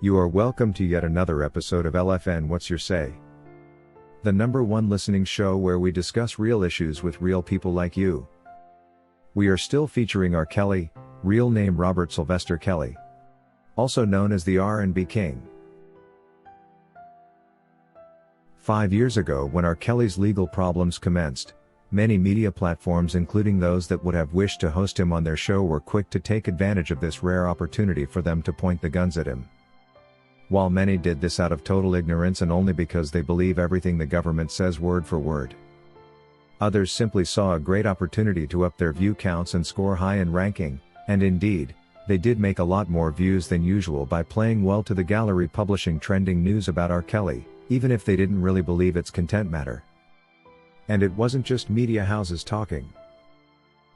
You are welcome to yet another episode of LFN What's Your Say? The #1 listening show where we discuss real issues with real people like you. We are still featuring R. Kelly, real name Robert Sylvester Kelly, also known as the R&B King. 5 years ago, when R. Kelly's legal problems commenced, many media platforms, including those that would have wished to host him on their show, were quick to take advantage of this rare opportunity for them to point the guns at him. While many did this out of total ignorance and only because they believe everything the government says word for word, others simply saw a great opportunity to up their view counts and score high in ranking, and indeed, they did make a lot more views than usual by playing well to the gallery, publishing trending news about R. Kelly, even if they didn't really believe its content matter. And it wasn't just media houses talking.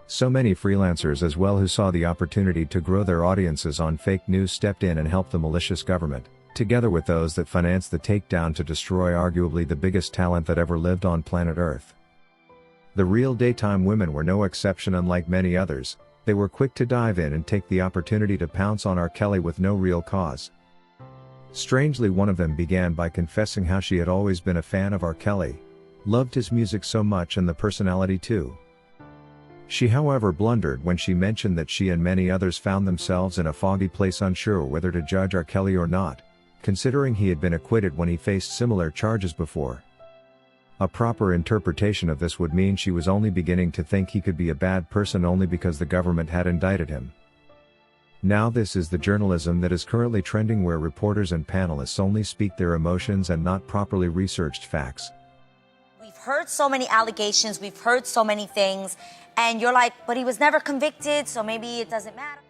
So many freelancers as well, who saw the opportunity to grow their audiences on fake news, stepped in and helped the malicious government, together with those that financed the takedown to destroy arguably the biggest talent that ever lived on planet Earth. The real daytime women were no exception. Unlike many others, they were quick to dive in and take the opportunity to pounce on R. Kelly with no real cause. Strangely, one of them began by confessing how she had always been a fan of R. Kelly, loved his music so much and the personality too. She, however, blundered when she mentioned that she and many others found themselves in a foggy place, unsure whether to judge R. Kelly or not, considering he had been acquitted when he faced similar charges before. A proper interpretation of this would mean she was only beginning to think he could be a bad person only because the government had indicted him. Now this is the journalism that is currently trending, where reporters and panelists only speak their emotions and not properly researched facts. We've heard so many allegations, we've heard so many things, and you're like, but he was never convicted, so maybe it doesn't matter.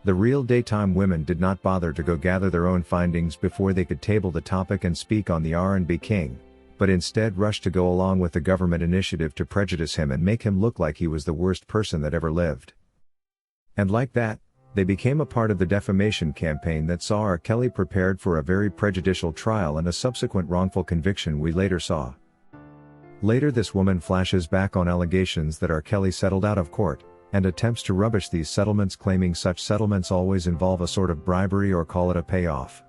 The real daytime women did not bother to go gather their own findings before they could table the topic and speak on the R&B King, but instead rushed to go along with the government initiative to prejudice him and make him look like he was the worst person that ever lived. And like that, they became a part of the defamation campaign that saw R. Kelly prepared for a very prejudicial trial and a subsequent wrongful conviction we later saw. Later, this woman flashes back on allegations that R. Kelly settled out of court, and attempts to rubbish these settlements, claiming such settlements always involve a sort of bribery or call it a payoff.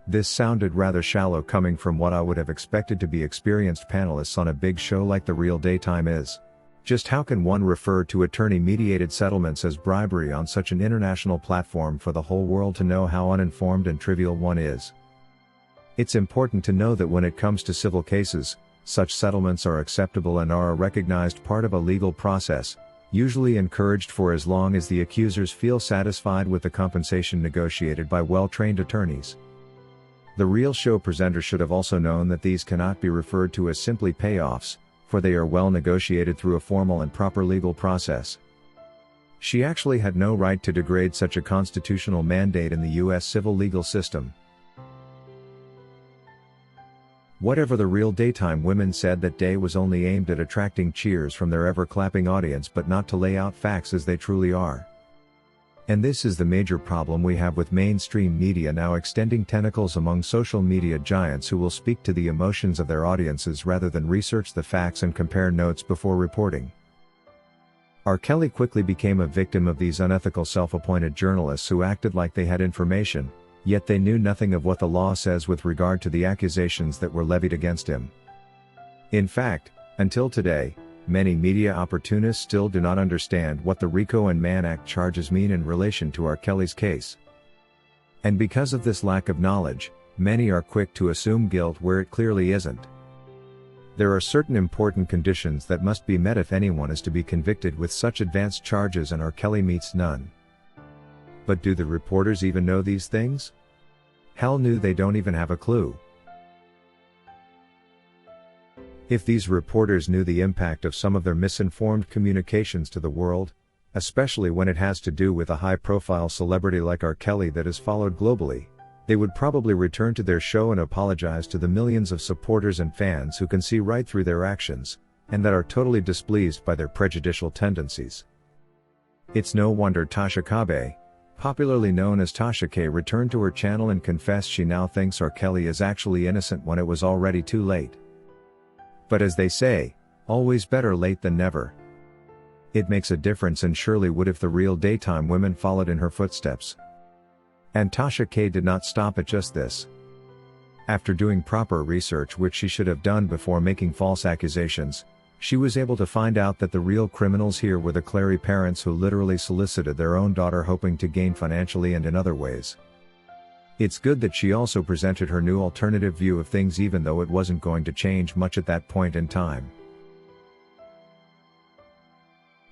This sounded rather shallow coming from what I would have expected to be experienced panelists on a big show like The Real Daytime is. Just how can one refer to attorney-mediated settlements as bribery on such an international platform for the whole world to know how uninformed and trivial one is? It's important to know that when it comes to civil cases, such settlements are acceptable and are a recognized part of a legal process, usually encouraged for as long as the accusers feel satisfied with the compensation negotiated by well-trained attorneys. The real show presenter should have also known that these cannot be referred to as simply payoffs, for they are well negotiated through a formal and proper legal process. She actually had no right to degrade such a constitutional mandate in the U.S. civil legal system. Whatever the real daytime women said that day was only aimed at attracting cheers from their ever-clapping audience, but not to lay out facts as they truly are. And this is the major problem we have with mainstream media now extending tentacles among social media giants who will speak to the emotions of their audiences rather than research the facts and compare notes before reporting. R. Kelly quickly became a victim of these unethical self-appointed journalists who acted like they had information, yet they knew nothing of what the law says with regard to the accusations that were levied against him. In fact, until today, many media opportunists still do not understand what the RICO and Mann Act charges mean in relation to R. Kelly's case. And because of this lack of knowledge, many are quick to assume guilt where it clearly isn't. There are certain important conditions that must be met if anyone is to be convicted with such advanced charges, and R. Kelly meets none. But do the reporters even know these things? Hell no, they don't even have a clue. If these reporters knew the impact of some of their misinformed communications to the world, especially when it has to do with a high-profile celebrity like R. Kelly that is followed globally, they would probably return to their show and apologize to the millions of supporters and fans who can see right through their actions, and that are totally displeased by their prejudicial tendencies. It's no wonder Tasha Kabe, popularly known as Tasha K, returned to her channel and confessed she now thinks R. Kelly is actually innocent when it was already too late. But as they say, always better late than never. It makes a difference, and surely would if the real daytime women followed in her footsteps. And Tasha K did not stop at just this. After doing proper research, which she should have done before making false accusations, she was able to find out that the real criminals here were the Clary parents who literally solicited their own daughter hoping to gain financially and in other ways. It's good that she also presented her new alternative view of things, even though it wasn't going to change much at that point in time.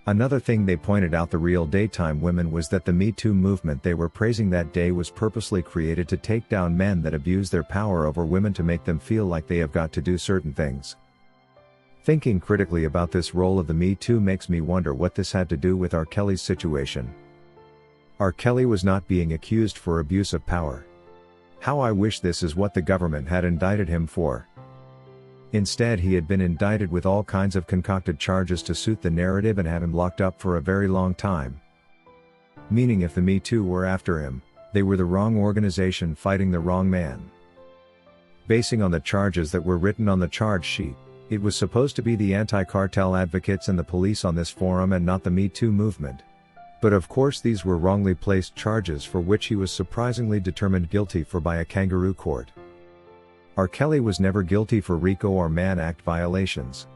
Another thing they pointed out, the real daytime women, was that the Me Too movement they were praising that day was purposely created to take down men that abuse their power over women to make them feel like they have got to do certain things. Thinking critically about this role of the Me Too makes me wonder what this had to do with R. Kelly's situation. R. Kelly was not being accused for abuse of power. How I wish this is what the government had indicted him for. Instead, he had been indicted with all kinds of concocted charges to suit the narrative and have him locked up for a very long time. Meaning, if the Me Too were after him, they were the wrong organization fighting the wrong man. Basing on the charges that were written on the charge sheet, it was supposed to be the anti-cartel advocates and the police on this forum and not the Me Too movement. But of course these were wrongly placed charges for which he was surprisingly determined guilty for by a kangaroo court. R. Kelly was never guilty for RICO or Mann Act violations.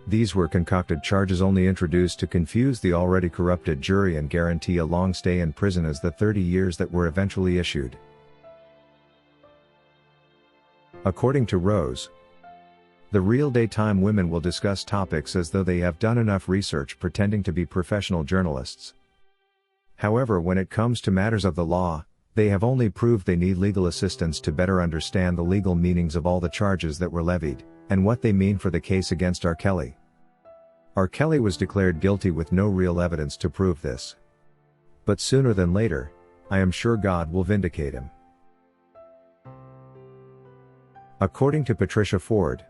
These were concocted charges only introduced to confuse the already corrupted jury and guarantee a long stay in prison as the 30 years that were eventually issued. According to Rose, the real daytime women will discuss topics as though they have done enough research, pretending to be professional journalists. However, when it comes to matters of the law, they have only proved they need legal assistance to better understand the legal meanings of all the charges that were levied, and what they mean for the case against R. Kelly. R. Kelly was declared guilty with no real evidence to prove this. But sooner than later, I am sure God will vindicate him. According to Patricia Ford,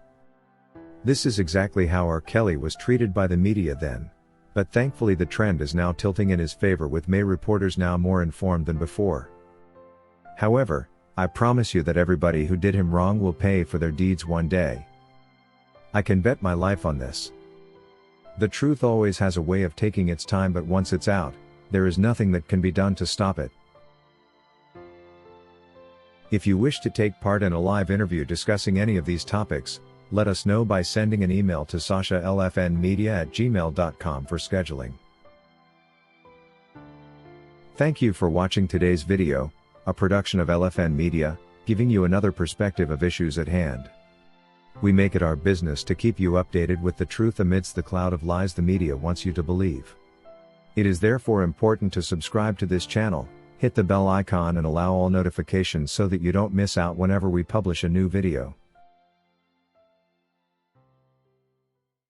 this is exactly how R. Kelly was treated by the media then, but thankfully the trend is now tilting in his favor, with May reporters now more informed than before. However, I promise you that everybody who did him wrong will pay for their deeds one day. I can bet my life on this. The truth always has a way of taking its time, but once it's out, there is nothing that can be done to stop it. If you wish to take part in a live interview discussing any of these topics, let us know by sending an email to sashalfnmedia@gmail.com for scheduling. Thank you for watching today's video, a production of LFN Media, giving you another perspective of issues at hand. We make it our business to keep you updated with the truth amidst the cloud of lies the media wants you to believe. It is therefore important to subscribe to this channel, hit the bell icon and allow all notifications so that you don't miss out whenever we publish a new video.